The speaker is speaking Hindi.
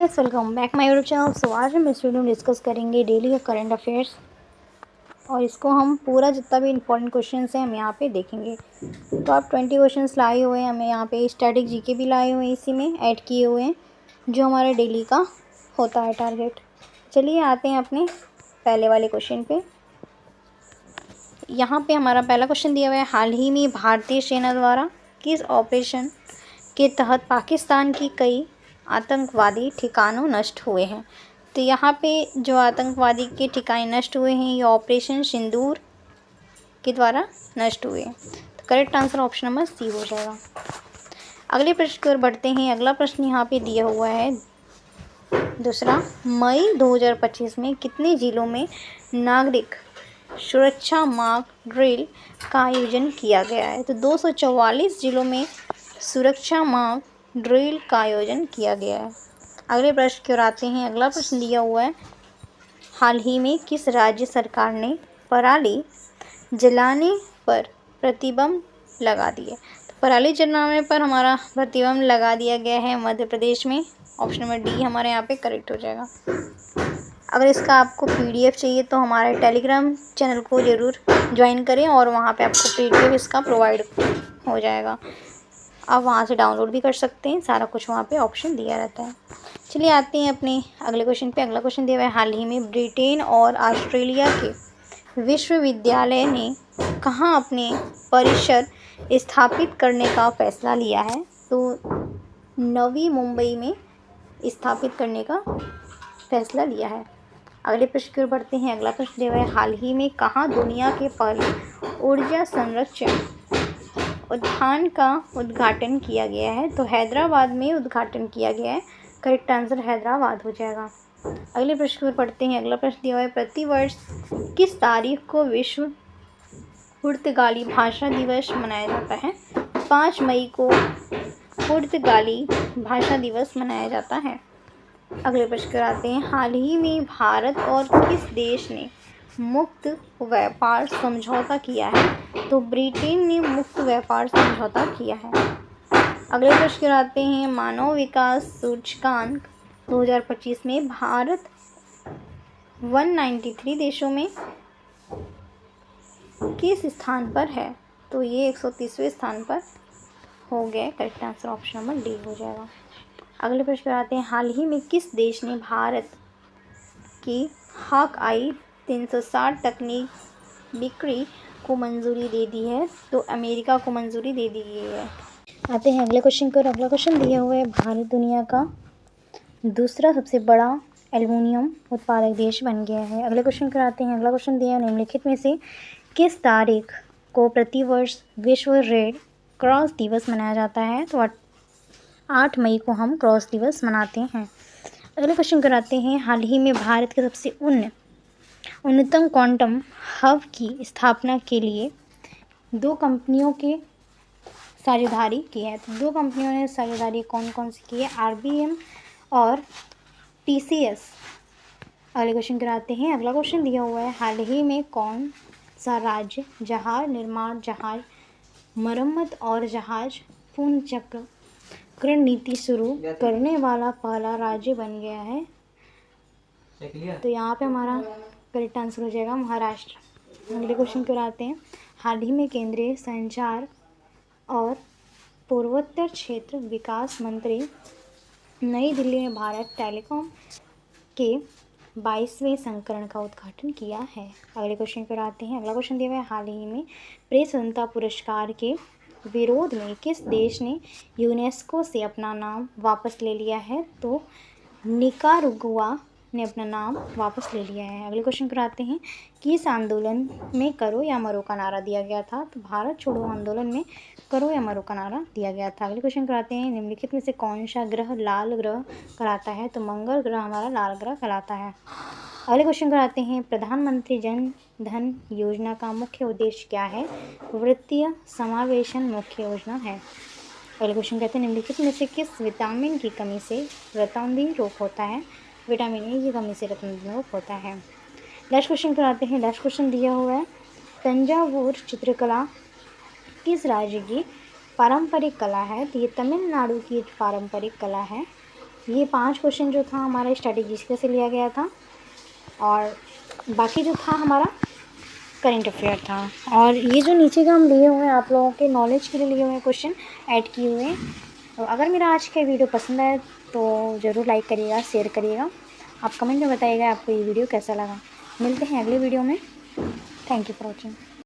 Guys, welcome back my YouTube channel. So आज हम इस वीडियो में डिस्कस करेंगे डेली का करंट अफेयर्स और इसको हम पूरा जितना भी इंपॉर्टेंट क्वेश्चंस हैं हम यहाँ पे देखेंगे। तो आप 20 क्वेश्चंस लाए हुए हैं, हमें यहाँ पे स्टैटिक जीके भी लाए हुए हैं, इसी में ऐड किए हुए हैं जो हमारे डेली का होता है टारगेट। चलिए आते हैं अपने पहले वाले क्वेश्चन पे। यहाँ पे हमारा पहला क्वेश्चन दिया हुआ है, हाल ही में भारतीय सेना द्वारा किस ऑपरेशन के तहत पाकिस्तान की कई आतंकवादी ठिकानों नष्ट हुए हैं। तो यहाँ पे जो आतंकवादी के ठिकाने नष्ट हुए हैं ये ऑपरेशन सिंदूर के द्वारा नष्ट हुए हैं। तो correct answer option number C हो जाएगा। अगले प्रश्न की ओर बढ़ते हैं। अगला प्रश्न यहाँ पे दिया हुआ है दूसरा, मई 2025 में कितने जिलों में नागरिक सुरक्षा माह ड्रिल का आयोजन किया गया है। तो 244 जिलों में सुरक्षा माह ड्रिल का आयोजन किया गया है। अगले प्रश्न की ओर आते हैं। अगला प्रश्न दिया हुआ है, हाल ही में किस राज्य सरकार ने पराली जलाने पर प्रतिबंध लगा दिया। तो पराली जलाने पर हमारा प्रतिबंध लगा दिया गया है मध्य प्रदेश में। ऑप्शन नंबर डी हमारे यहाँ पे करेक्ट हो जाएगा। अगर इसका आपको पीडीएफ चाहिए तो हमारे टेलीग्राम चैनल को ज़रूर ज्वाइन करें और वहाँ पे आपको पीडीएफ इसका प्रोवाइड हो जाएगा। आप वहाँ से डाउनलोड भी कर सकते हैं, सारा कुछ वहाँ पे ऑप्शन दिया रहता है। चलिए आते हैं अपने अगले क्वेश्चन पे। अगला क्वेश्चन दिया हुआ है, हाल ही में ब्रिटेन और ऑस्ट्रेलिया के विश्वविद्यालय ने कहाँ अपने परिसर स्थापित करने का फैसला लिया है। तो नवी मुंबई में स्थापित करने का फैसला लिया है। अगले प्रश्न की ओर बढ़ते हैं। अगला प्रश्न दिया हुआ है, हाल ही में कहाँ दुनिया के पहले ऊर्जा संरक्षण उद्यान का उद्घाटन किया गया है। तो हैदराबाद में उद्घाटन किया गया है। करेक्ट आंसर हैदराबाद हो जाएगा। अगले प्रश्न की ओर बढ़ते हैं। अगला प्रश्न दिया हुआ है, प्रतिवर्ष किस तारीख को विश्व पुर्तगाली भाषा दिवस मनाया जाता है। 5 मई को पुर्तगाली भाषा दिवस मनाया जाता है। अगले प्रश्न की ओर आते हैं, हाल ही में भारत और किस देश ने मुक्त व्यापार समझौता किया है। तो ब्रिटेन ने मुक्त व्यापार समझौता किया है। अगले प्रश्न की ओर आते हैं, मानव विकास सूचकांक 2025 में भारत 193 देशों में किस स्थान पर है। तो ये 130वें स्थान पर हो गया। Correct answer option number D हो जाएगा। अगले प्रश्न पर आते हैं, हाल ही में किस देश ने भारत की हॉकआई 360 तकनीक बिक्री को मंजूरी दे दी है। तो अमेरिका को मंजूरी दे दी गई है। आते हैं अगले क्वेश्चन पर। अगला क्वेश्चन दिया हुआ है, भारत दुनिया का दूसरा सबसे बड़ा एल्युमिनियम उत्पादक देश बन गया है। अगले क्वेश्चन पर आते हैं। अगला क्वेश्चन दिया है, निम्नलिखित में से किस तारीख को प्रतिवर्ष विश्व रेड क्रॉस दिवस मनाया जाता है। तो 8 मई को हम क्रॉस दिवस मनाते हैं। अगले क्वेश्चन कराते हैं, हाल ही में भारत के सबसे उन्नतम क्वांटम हब की स्थापना के लिए 2 कंपनियों के साझेदारी की है। तो 2 कंपनियों ने साझेदारी कौन कौन सी की है, आरबीएम और टीसीएस। अगले क्वेश्चन कराते हैं। अगला क्वेश्चन दिया हुआ है, हाल ही में कौन सा राज्य जहाज निर्माण, जहाज मरम्मत और जहाज पुनर्चक्रण नीति शुरू करने वाला पहला राज्य बन गया है। तो यहाँ पे हमारा करेक्ट आंसर हो जाएगा महाराष्ट्र। अगले क्वेश्चन को आते हैं, हाल ही में केंद्रीय संचार और पूर्वोत्तर क्षेत्र विकास मंत्री नई दिल्ली में भारत टेलीकॉम के 22वें संस्करण का उद्घाटन किया है। अगले क्वेश्चन पर आते हैं। अगला क्वेश्चन दिया हुआ है, हाल ही में प्रेस स्वतंत्रता पुरस्कार के विरोध में किस देश ने यूनेस्को से अपना नाम वापस ले लिया है। तो निकारागुआ ने अपना नाम वापस ले लिया है। अगले क्वेश्चन पर आते हैं, किस आंदोलन में करो या मरो का नारा दिया गया था। तो भारत छोड़ो आंदोलन में करो या मरो का नारा दिया गया था। अगले क्वेश्चन पर आते हैं, निम्नलिखित में से कौन सा ग्रह लाल ग्रह कहलाता है। तो मंगल ग्रह हमारा लाल ग्रह कहलाता है। अगले क्वेश्चन पर आते हैं, प्रधानमंत्री जन धन योजना का मुख्य उद्देश्य क्या है। वित्तीय समावेशन मुख्य योजना है। अगले क्वेश्चन कहते हैं, निम्नलिखित में से किस विटामिन की कमी से रतौंधी रोग होता है। विटामिन ए की कमी से रतौंधी रोग होता है। लास्ट क्वेश्चन पर आते हैं। लास्ट क्वेश्चन दिया हुआ है, तंजावुर चित्रकला किस राज्य की पारंपरिक कला है। तो ये तमिलनाडु की पारंपरिक कला है। ये 5 क्वेश्चन जो था हमारा स्ट्रैटेजिक से लिया गया था और बाकी जो था हमारा करंट अफेयर था। और ये जो नीचे का हम लिए हुए हैं आप लोगों के नॉलेज के लिए लिए हुए हैं क्वेश्चन ऐड किए हुए हैं। तो अगर मेरा आज का वीडियो पसंद आए तो ज़रूर लाइक करिएगा, शेयर करिएगा। आप कमेंट में बताइएगा आपको ये वीडियो कैसा लगा। मिलते हैं अगले वीडियो में। Thank you for watching.